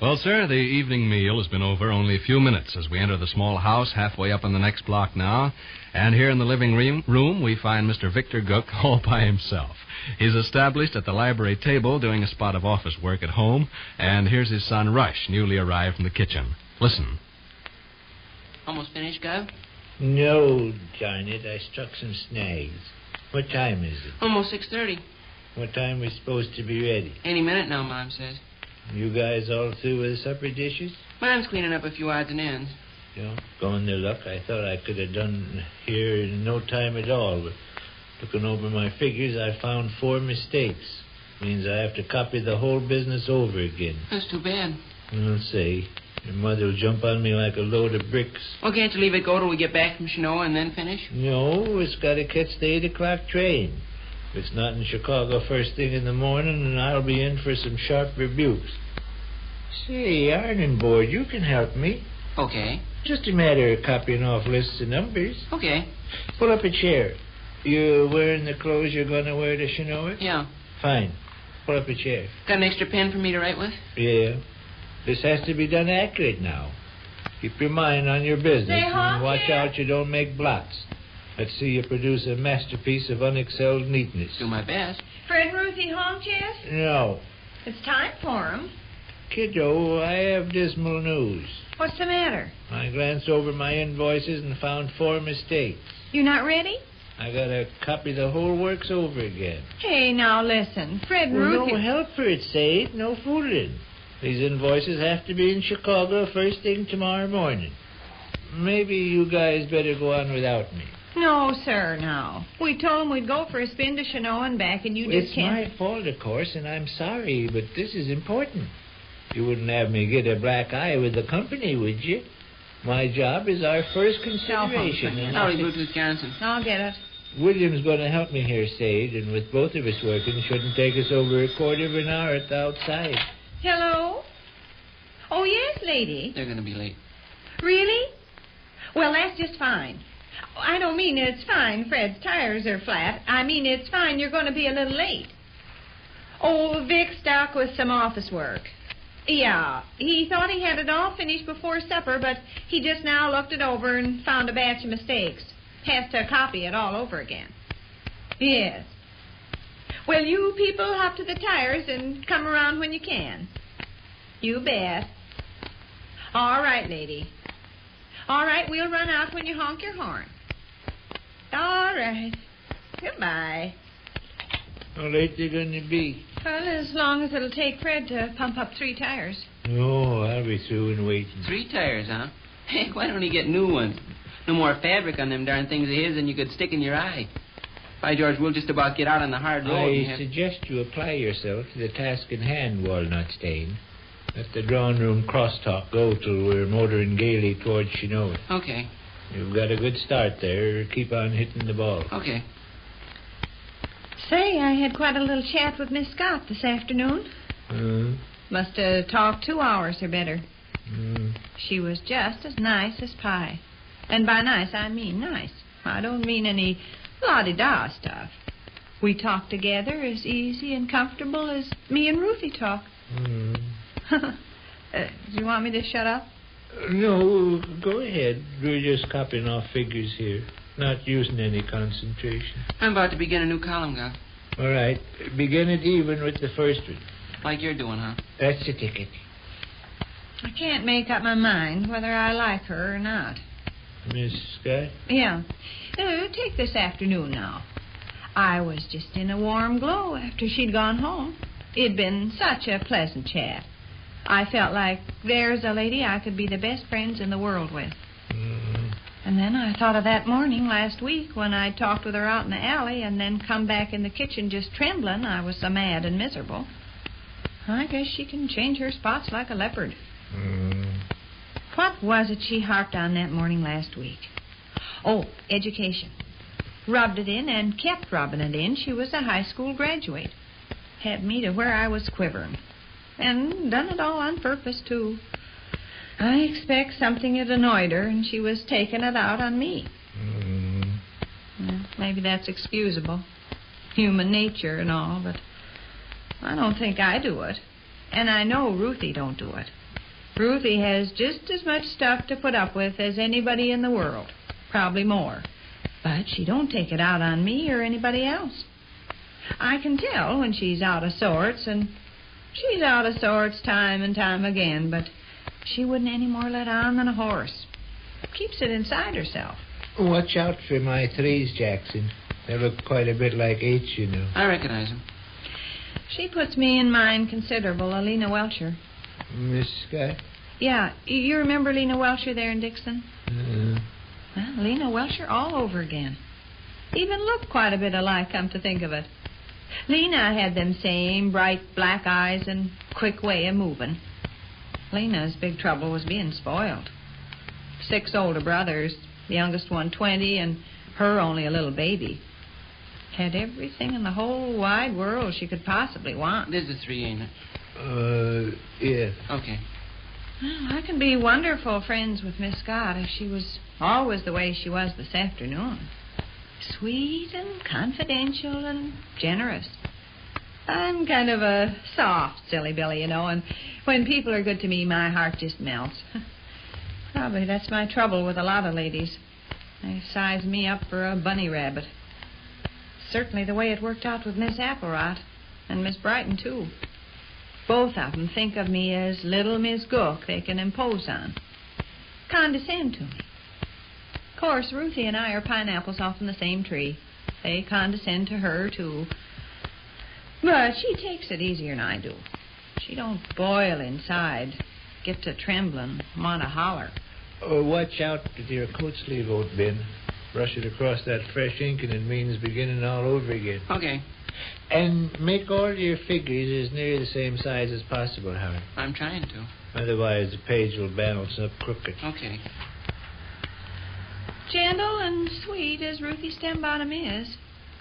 Well, sir, the evening meal has been over only a few minutes as we enter the small house halfway up on the next block now. And here in the living room, we find Mr. Victor Gook all by himself. He's established at the library table doing a spot of office work at home. And here's his son, Rush, newly arrived from the kitchen. Listen. Almost finished, Gov? No, darn it. I struck some snags. What time is it? Almost 6:30. What time are we supposed to be ready? Any minute now, Mom says. You guys all through with the supper dishes? Mom's cleaning up a few odds and ends. Yeah, going their luck. I thought I could have done here in no time at all, but looking over my figures, I found 4 mistakes. Means I have to copy the whole business over again. That's too bad. I'll say. Your mother will jump on me like a load of bricks. Well, can't you leave it go till we get back from Chinoa and then finish? No, it's got to catch the 8 o'clock train. If it's not in Chicago first thing in the morning, then I'll be in for some sharp rebukes. Say, ironing board, you can help me. Okay. Just a matter of copying off lists of numbers. Okay. Pull up a chair. You wearing the clothes you're going to wear to Chinoa? Yeah. Fine. Pull up a chair. Got an extra pen for me to write with? Yeah. This has to be done accurate now. Keep your mind on your business and watch out you don't make blots. Let's see you produce a masterpiece of unexcelled neatness. Do my best. Fred and Ruthie home, Jess? No. It's time for 'em. Kiddo, I have dismal news. What's the matter? I glanced over my invoices and found 4 mistakes. You not ready? I gotta copy the whole works over again. Hey, now listen. Fred and Well, Ruthie... no help for it, Sade. No fooling. These invoices have to be in Chicago first thing tomorrow morning. Maybe you guys better go on without me. No, sir, no. We told 'em we'd go for a spin to Chinoa and back, and you just can't... It's my fault, of course, and I'm sorry, but this is important. You wouldn't have me get a black eye with the company, would you? My job is our first consideration. Howdy, Bluetooth Johnson. I'll get it. William's going to help me here, Sade, and with both of us working, it shouldn't take us over a quarter of an hour at the outside. Hello? Oh, yes, lady. They're going to be late. Really? Well, that's just fine. I don't mean it's fine Fred's tires are flat. I mean it's fine you're going to be a little late. Oh, Vic stuck with some office work. Yeah, he thought he had it all finished before supper, but he just now looked it over and found a batch of mistakes. Has to copy it all over again. Yes. Well, you people hop to the tires and come around when you can. You bet. All right, lady. All right, we'll run out when you honk your horn. All right. Goodbye. How late they going to be? Well, as long as it'll take Fred to pump up 3 tires. Oh, I'll be through and waiting. 3 tires, huh? Hey, why don't he get new ones? No more fabric on them darn things of his than you could stick in your eye. By George, we'll just about get out on the hard road. I suggest you apply yourself to the task in hand, Walnut Stain. Let the drawing room crosstalk go till we're motoring gaily towards Chinoa. Okay. You've got a good start there. Keep on hitting the ball. Okay. Say, I had quite a little chat with Miss Scott this afternoon. Must have talked 2 hours or better. She was just as nice as pie. And by nice, I mean nice. I don't mean any la-di-da stuff. We talk together as easy and comfortable as me and Ruthie talk. Do you want me to shut up? No, go ahead. We're just copying off figures here. Not using any concentration. I'm about to begin a new column, Gov. All right. Begin it even with the first one. Like you're doing, huh? That's the ticket. I can't make up my mind whether I like her or not. Miss Scott? Yeah. Take this afternoon now. I was just in a warm glow after she'd gone home. It'd been such a pleasant chat. I felt like there's a lady I could be the best friends in the world with. And then I thought of that morning last week when I talked with her out in the alley and then come back in the kitchen just trembling. I was so mad and miserable. I guess she can change her spots like a leopard. What was it she harped on that morning last week? Oh, education. Rubbed it in and kept rubbing it in. She was a high school graduate. Had me to where I was quivering. And done it all on purpose, too. I expect something had annoyed her, and she was taking it out on me. Well, maybe that's excusable. Human nature and all, but I don't think I do it. And I know Ruthie don't do it. Ruthie has just as much stuff to put up with as anybody in the world. Probably more. But she don't take it out on me or anybody else. I can tell when she's out of sorts, and she's out of sorts time and time again, but she wouldn't any more let on than a horse. Keeps it inside herself. Watch out for my threes, Jackson. They look quite a bit like eights, you know. I recognize them. She puts me in mind considerable of Lena Welcher. Miss Scott? Yeah, you remember Lena Welcher there in Dixon? Well, Lena Welcher all over again. Even looked quite a bit alike, come to think of it. Lena had them same bright black eyes and quick way of moving. Lena's big trouble was being spoiled. 6 older brothers, the youngest one 20, and her only a little baby. Had everything in the whole wide world she could possibly want. This is 3, ain't it? Yeah. Okay. Well, I can be wonderful friends with Miss Scott if she was always the way she was this afternoon. Sweet and confidential and generous. I'm kind of a soft, silly Billy, you know, and when people are good to me, my heart just melts. Probably that's my trouble with a lot of ladies. They size me up for a bunny rabbit. Certainly the way it worked out with Miss Applewright and Miss Brighton, too. Both of them think of me as little Miss Gook they can impose on. Condescend to me. Of course, Ruthie and I are pineapples off in the same tree. They condescend to her, too. But she takes it easier than I do. She don't boil inside, get to trembling, want to holler. Oh, watch out with your coat sleeve, oat bin. Brush it across that fresh ink and it means beginning all over again. Okay. And make all your figures as near the same size as possible, Howard. I'm trying to. Otherwise the page will balance up crooked. Okay. Gentle and sweet as Ruthie Stembottom is,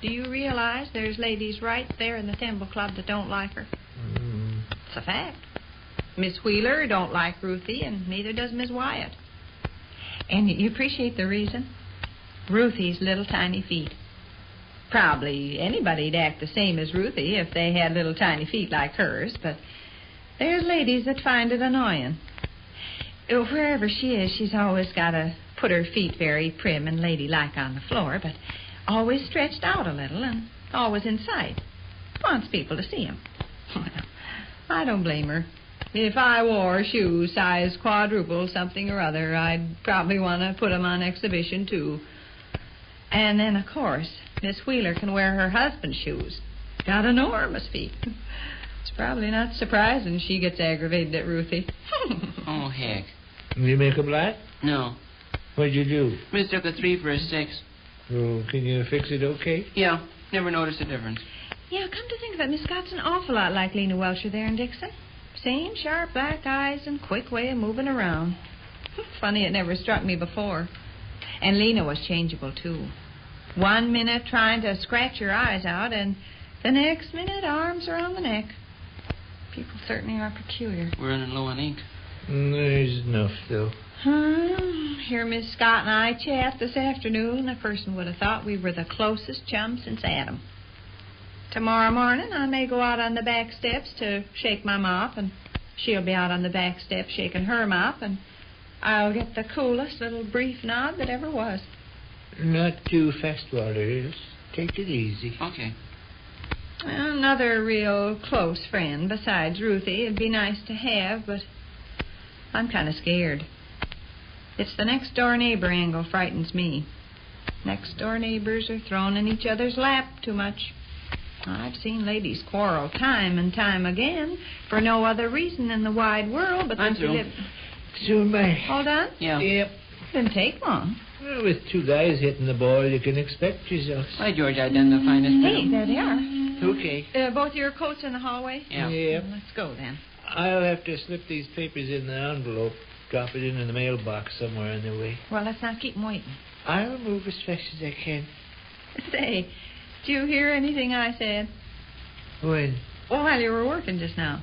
do you realize there's ladies right there in the Thimble Club that don't like her? It's a fact. Miss Wheeler don't like Ruthie, and neither does Miss Wyatt. And you appreciate the reason? Ruthie's little tiny feet. Probably anybody'd act the same as Ruthie if they had little tiny feet like hers, but there's ladies that find it annoying. Wherever she is, she's always got to put her feet very prim and ladylike on the floor, but always stretched out a little and always in sight. Wants people to see 'em. Well, I don't blame her. If I wore shoes size quadruple something or other, I'd probably want to put 'em on exhibition, too. And then, of course, Miss Wheeler can wear her husband's shoes. Got enormous feet. It's probably not surprising she gets aggravated at Ruthie. Oh, heck. You make a black? No. What'd you do? Mistook a 3 for a 6. Oh, can you fix it okay? Yeah. Never noticed a difference. Yeah, come to think of it, Miss Scott's an awful lot like Lena Welcher there in Dixon. Same sharp black eyes and quick way of moving around. Funny it never struck me before. And Lena was changeable, too. 1 minute trying to scratch your eyes out, and the next minute arms around the neck. People certainly are peculiar. We're running low on ink. There's enough, though. Here Miss Scott and I chat this afternoon. A person would have thought we were the closest chums since Adam. Tomorrow morning I may go out on the back steps to shake my mop, and she'll be out on the back steps shaking her mop, and I'll get the coolest little brief nod that ever was. Not too fast, Walter. Take it easy. Okay. Another real close friend besides Ruthie would be nice to have, but I'm kind of scared. It's the next-door neighbor angle frightens me. Next-door neighbors are thrown in each other's lap too much. I've seen ladies quarrel time and time again for no other reason in the wide world but that they live... So am I. All done? Yeah. Yep. Didn't take long. Well, with 2 guys hitting the ball, you can expect yourself. Why, George, I done the finest. Hey, there they are. Okay. Both your coats in the hallway? Yeah. Yep. Let's go, then. I'll have to slip these papers in the envelope, drop it in the mailbox somewhere on the way. Well, let's not keep them waiting. I'll move as fast as I can. Say, did you hear anything I said? When? While you were working just now.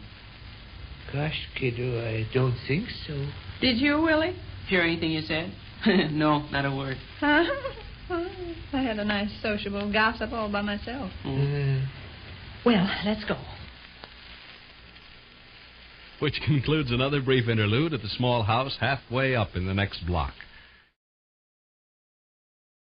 Gosh, kiddo, I don't think so. Did you, Willie? Hear anything you said? No, not a word. Huh? I had a nice sociable gossip all by myself. Well, let's go. which concludes another brief interlude at the small house halfway up in the next block.